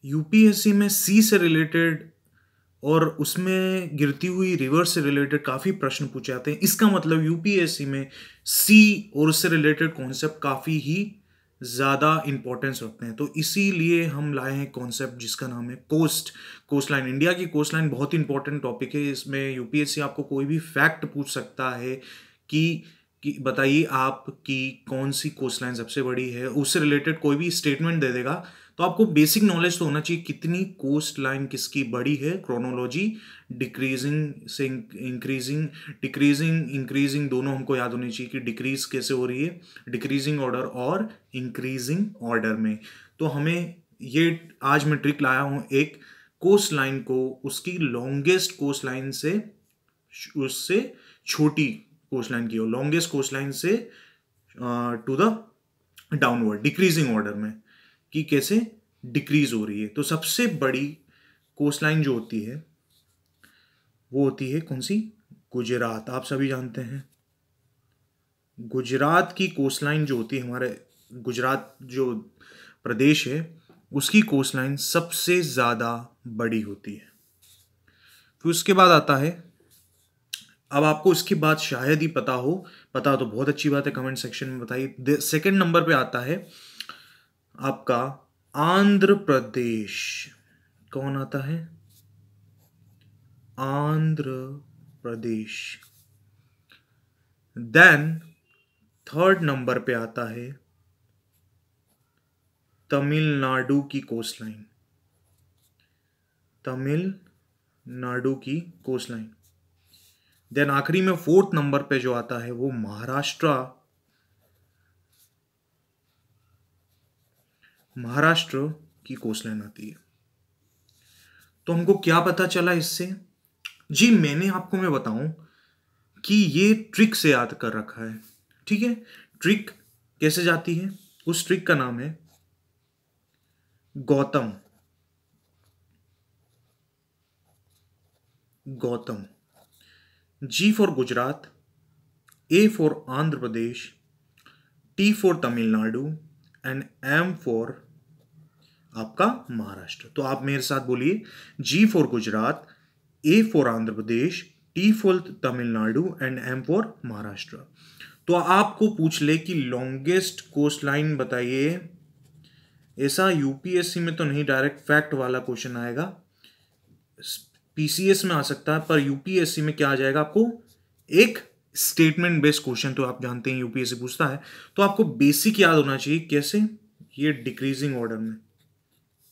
UPSC में सी से related और उसमें गिरती हुई रिवर से रिलेटेड काफ़ी प्रश्न पूछे जाते हैं। इसका मतलब यूपीएससी में सी और उससे रिलेटेड कॉन्सेप्ट काफ़ी ही ज़्यादा इंपॉर्टेंस रखते हैं। तो इसीलिए हम लाए हैं कॉन्सेप्ट जिसका नाम है कोस्ट लाइन। इंडिया की कोस्ट लाइन बहुत इंपॉर्टेंट टॉपिक है। इसमें यूपीएससी आपको कोई भी फैक्ट पूछ सकता है कि बताइए आप कि कौन सी कोस्ट लाइन सबसे बड़ी है, उससे रिलेटेड कोई भी स्टेटमेंट दे देगा। तो आपको बेसिक नॉलेज तो होना चाहिए कितनी कोस्ट लाइन किसकी बड़ी है, क्रोनोलॉजी, डिक्रीजिंग से इंक्रीजिंग, डिक्रीजिंग इंक्रीजिंग दोनों हमको याद होनी चाहिए कि डिक्रीज कैसे हो रही है, डिक्रीजिंग ऑर्डर और इंक्रीजिंग ऑर्डर में। तो हमें ये आज मैं ट्रिक लाया हूं एक कोस्ट लाइन को उसकी लॉन्गेस्ट कोस्ट लाइन से उससे छोटी कोस्ट लाइन की हो, लॉन्गेस्ट कोस्ट लाइन से to the downward decreasing order में कि कैसे डिक्रीज हो रही है। तो सबसे बड़ी कोस्ट लाइन जो होती है वो होती है कौन सी? गुजरात। आप सभी जानते हैं गुजरात की कोस्ट लाइन जो होती है, हमारे गुजरात जो प्रदेश है उसकी कोस्ट लाइन सबसे ज्यादा बड़ी होती है। फिर उसके बाद आता है, अब आपको इसके बाद शायद ही पता हो, पता तो बहुत अच्छी बात है, कमेंट सेक्शन में बताइए। सेकंड नंबर पे आता है आपका आंध्र प्रदेश। कौन आता है? Andhra Pradesh. Then third number पे आता है तमिलनाडु की कोस्ट लाइन। तमिलनाडु की कोस्ट लाइन। देन आखिरी में फोर्थ नंबर पे जो आता है वो महाराष्ट्र की कोस्ट लाइन आती है। तो हमको क्या पता चला इससे? जी मैं बताऊं कि ये ट्रिक से याद कर रखा है। ठीक है, ट्रिक कैसे जाती है? उस ट्रिक का नाम है Gautam. G for Gujarat, A for Andhra Pradesh, T for Tamil Nadu and M for आपका महाराष्ट्र। तो आप मेरे साथ बोलिए, G for Gujarat, A for Andhra Pradesh, T for Tamil Nadu and M for Maharashtra. तो आपको पूछ ले कि लॉन्गेस्ट कोस्ट लाइन बताइए, ऐसा यूपीएससी में तो नहीं, डायरेक्ट फैक्ट वाला क्वेश्चन आएगा, पीसीएस में आ सकता है, पर यूपीएससी में क्या आ जाएगा आपको? एक स्टेटमेंट बेस्ड क्वेश्चन। तो आप जानते हैं यूपीएससी पूछता है, तो आपको बेसिक याद होना चाहिए। कैसे? ये डिक्रीजिंग ऑर्डर में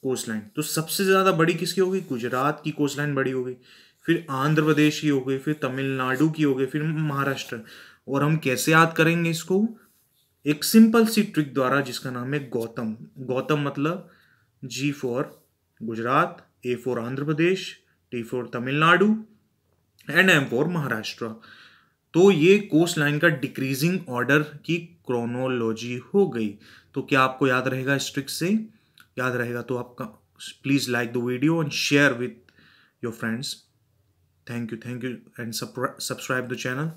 कोस्ट लाइन। तो सबसे ज्यादा बड़ी किसकी होगी? गुजरात की कोस्ट लाइन बड़ी होगी, फिर आंध्र प्रदेश की हो गई, फिर तमिलनाडु की हो गई, फिर महाराष्ट्र। और हम कैसे याद करेंगे इसको? एक सिंपल सी ट्रिक द्वारा जिसका नाम है गौतम। गौतम मतलब G for Gujarat, A for Andhra Pradesh, T for Tamil Nadu and M for Maharashtra. तो ये कोस्ट लाइन का डिक्रीजिंग ऑर्डर की क्रोनोलॉजी हो गई। तो क्या आपको याद रहेगा? इस ट्रिक से याद रहेगा तो आपका please like the video and share with your friends. Thank you and subscribe the channel.